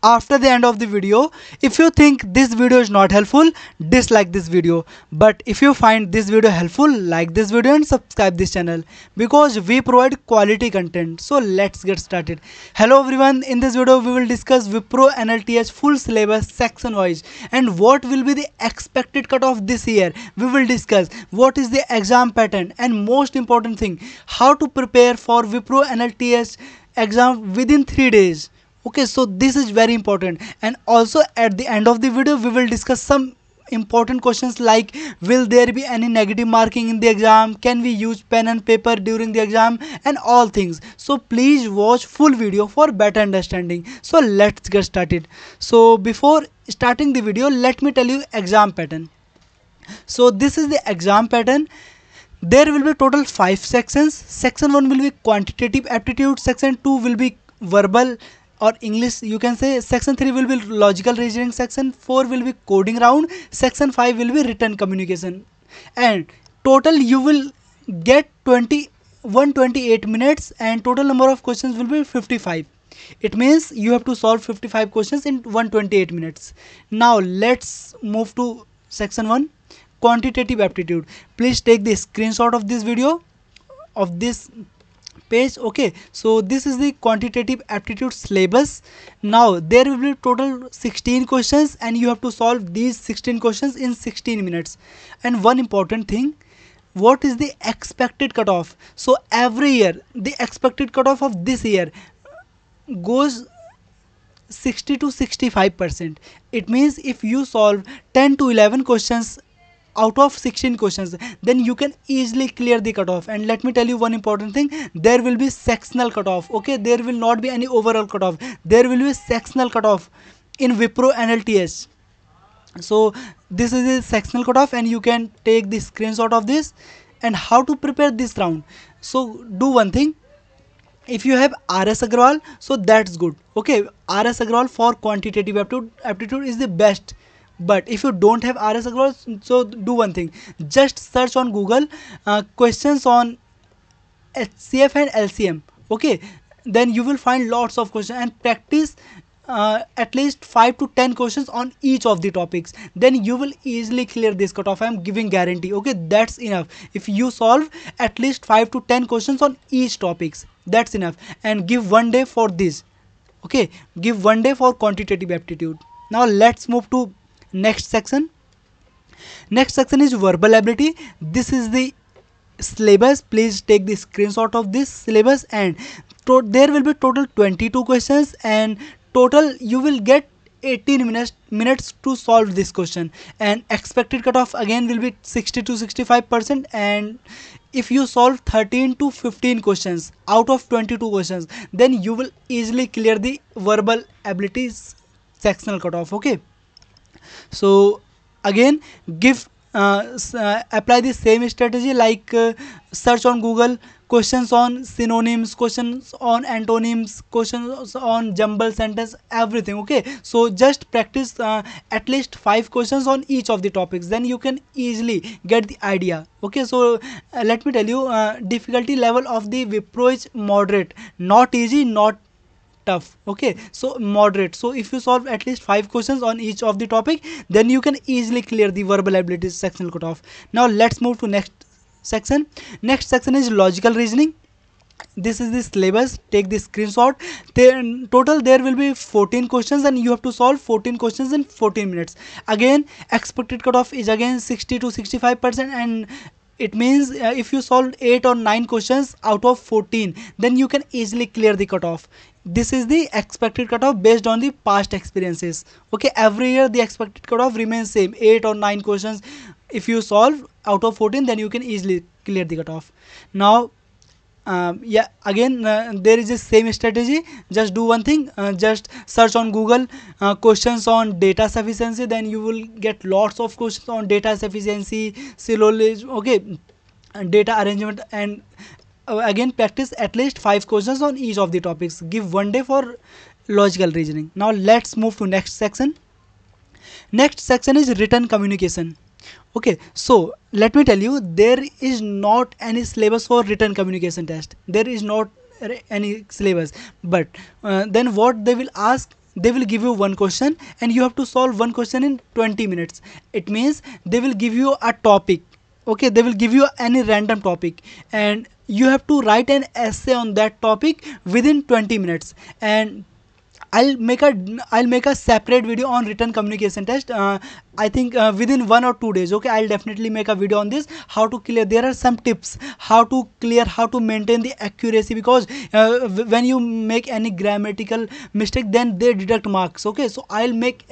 after the end of the video. If you think this video is not helpful, dislike this video. But if you find this video helpful, like this video and subscribe this channel, because we provide quality content. So let's get started. Hello everyone, in this video we will discuss Wipro NLTH full syllabus section wise and what will be the expected cutoff this year. We will discuss what is the exam pattern and most important thing, how to prepare for Wipro NLTH exam within 3 days. Okay, so this is very important. And also at the end of the video we will discuss some important questions like, will there be any negative marking in the exam, can we use pen and paper during the exam, and all things. So please watch full video for better understanding. So let's get started. So before starting the video, let me tell you exam pattern. So this is the exam pattern. There will be total 5 sections. Section 1 will be quantitative aptitude, section 2 will be verbal or English you can say, section 3 will be logical reasoning, section 4 will be coding round, section 5 will be written communication. And total you will get 128 minutes and total number of questions will be 55. It means you have to solve 55 questions in 128 minutes. Now let's move to section 1, quantitative aptitude. Please take the screenshot of this video, of this page. Okay, so this is the quantitative aptitude syllabus. Now there will be total 16 questions and you have to solve these 16 questions in 16 minutes. And one important thing, what is the expected cutoff? So every year the expected cutoff of this year goes 60 to 65%. It means if you solve 10 to 11 questions out of 16 questions, then you can easily clear the cutoff. And let me tell you one important thing, there will be sectional cutoff. Okay, there will not be any overall cutoff, there will be sectional cutoff in Wipro NLTH. So this is the sectional cutoff and you can take the screenshot of this. And how to prepare this round? So do one thing, if you have RS Agrawal, so that's good. Okay, RS Agrawal for quantitative aptitude is the best. But if you don't have RS Agrawal, so do one thing, just search on Google questions on HCF and LCM. Okay, then you will find lots of questions and practice at least 5 to 10 questions on each of the topics. Then you will easily clear this cutoff. I am giving guarantee. Okay, that's enough. If you solve at least 5 to 10 questions on each topics, that's enough. And give 1 day for this. Okay, give 1 day for quantitative aptitude. Now let's move to next section. Next section is verbal ability. This is the syllabus. Please take the screenshot of this syllabus. And there will be total 22 questions and total you will get 18 minutes to solve this question. And expected cutoff again will be 60 to 65%. And if you solve 13 to 15 questions out of 22 questions, then you will easily clear the verbal abilities sectional cutoff. Okay, so again give apply the same strategy like search on Google questions on synonyms, questions on antonyms, questions on jumble sentence, everything. Okay, so just practice at least 5 questions on each of the topics, then you can easily get the idea. Okay, so let me tell you, difficulty level of the Wipro is moderate, not easy, not tough. Okay, so moderate. So if you solve at least 5 questions on each of the topic, then you can easily clear the verbal abilities sectional cutoff. Now let's move to next section. Next section is logical reasoning. This is the syllabus. Take the screenshot. Total there will be 14 questions and you have to solve 14 questions in 14 minutes. Again, expected cutoff is again 60 to 65%. And it means if you solve 8 or 9 questions out of 14, then you can easily clear the cutoff. This is the expected cutoff based on the past experiences. Okay, every year the expected cutoff remains same, 8 or 9 questions. If you solve out of 14, then you can easily clear the cutoff. Now yeah, again there is the same strategy. Just do one thing, just search on Google questions on data sufficiency, then you will get lots of questions on data sufficiency, syllogism, okay, data arrangement. And again practice at least 5 questions on each of the topics. Give 1 day for logical reasoning. Now let's move to next section. Next section is written communication. Okay, so let me tell you, there is not any syllabus for written communication test. There is not any syllabus. But then what they will ask, they will give you one question and you have to solve one question in 20 minutes. It means they will give you a topic, okay, they will give you any random topic and you have to write an essay on that topic within 20 minutes. And I'll make a separate video on written communication test. I think within 1 or 2 days. Okay, I'll definitely make a video on this, how to clear. There are some tips how to clear, how to maintain the accuracy, because when you make any grammatical mistake, then they deduct marks. Okay, so I'll make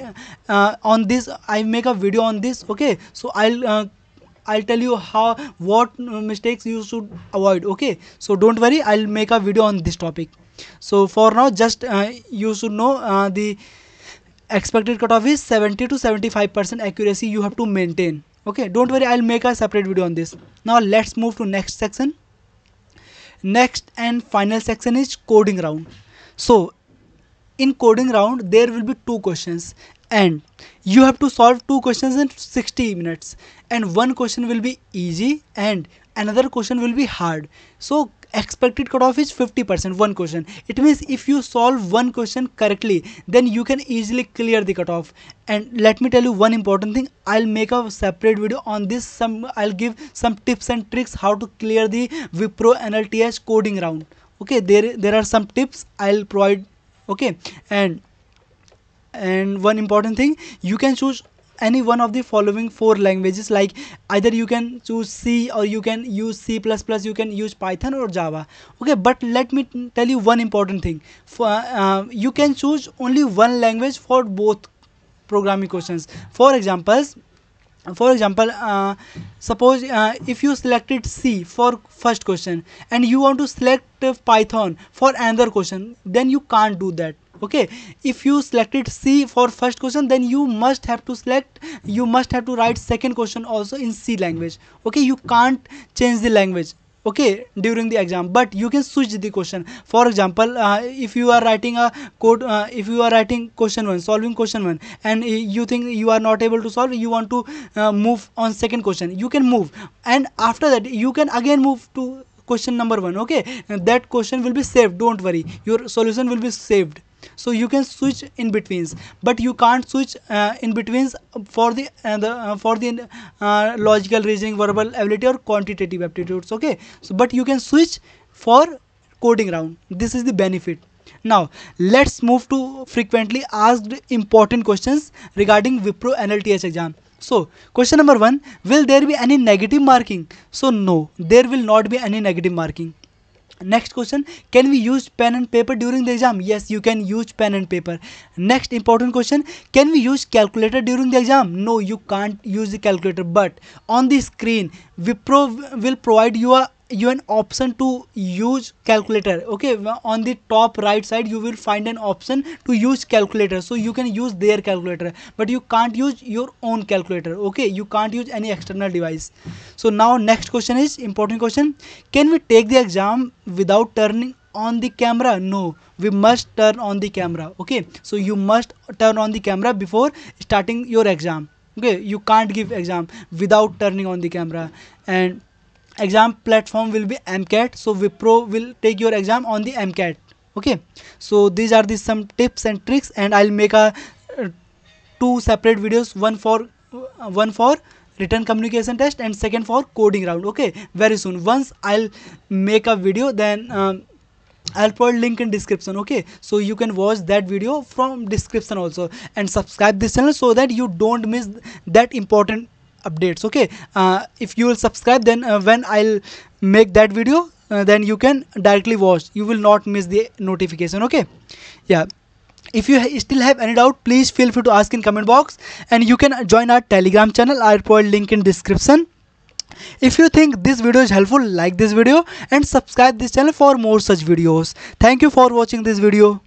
on this. I make a video on this. Okay, so I'll tell you what mistakes you should avoid. Okay, so don't worry, I'll make a video on this topic. So for now, just you should know the expected cutoff is 70 to 75% accuracy you have to maintain. Okay, don't worry, I'll make a separate video on this. Now let's move to next section. Next and final section is coding round. So in coding round there will be 2 questions and you have to solve 2 questions in 60 minutes, and one question will be easy and another question will be hard. So expected cutoff is 50%, one question. It means if you solve one question correctly, then you can easily clear the cutoff. And let me tell you one important thing, I'll make a separate video on this. I'll give some tips and tricks how to clear the Wipro NLTS coding round. Okay, there are some tips I'll provide. Okay, and one important thing, you can choose any one of the following 4 languages, like either you can choose C or you can use C++, you can use Python or Java. Okay, but let me tell you one important thing, you can choose only one language for both programming questions. For example, suppose if you selected C for first question and you want to select Python for another question, then you can't do that. Okay, if you selected C for first question, then you must have to write second question also in C language. Okay, you can't change the language, okay, during the exam, but you can switch the question. For example, if you are writing a code, if you are writing question 1, solving question 1, and you think you are not able to solve, you want to move on second question, you can move, and after that you can again move to question number 1. Okay, and that question will be saved, don't worry, your solution will be saved. So you can switch in betweens, but you can't switch in betweens for the logical reasoning, verbal ability or quantitative aptitudes. Okay, so but you can switch for coding round. This is the benefit. Now let's move to frequently asked important questions regarding Wipro NLTS exam. So question number 1, will there be any negative marking? So no, there will not be any negative marking. Next question, can we use pen and paper during the exam? Yes, you can use pen and paper. Next important question, can we use calculator during the exam? No, you can't use the calculator, but on the screen Wipro will provide you an option to use calculator. Okay, on the top right side you will find an option to use calculator, so you can use their calculator, but you can't use your own calculator. Okay, you can't use any external device. So now next question is important question, can we take the exam without turning on the camera? No, we must turn on the camera. Okay, so you must turn on the camera before starting your exam. Okay, you can't give exam without turning on the camera. And exam platform will be MCAT, so Wipro will take your exam on the MCAT. Okay, so these are the some tips and tricks, and I'll make a 2 separate videos, one for written communication test and second for coding round. Okay, very soon. Once I'll make a video, then I'll put link in description. Okay, so you can watch that video from description also, and subscribe this channel so that you don't miss that important updates. Okay, if you will subscribe, then when I'll make that video, then you can directly watch, you will not miss the notification. Okay, yeah, if you still have any doubt, please feel free to ask in comment box, and you can join our Telegram channel. I'll provide link in description. If you think this video is helpful, like this video and subscribe this channel for more such videos. Thank you for watching this video.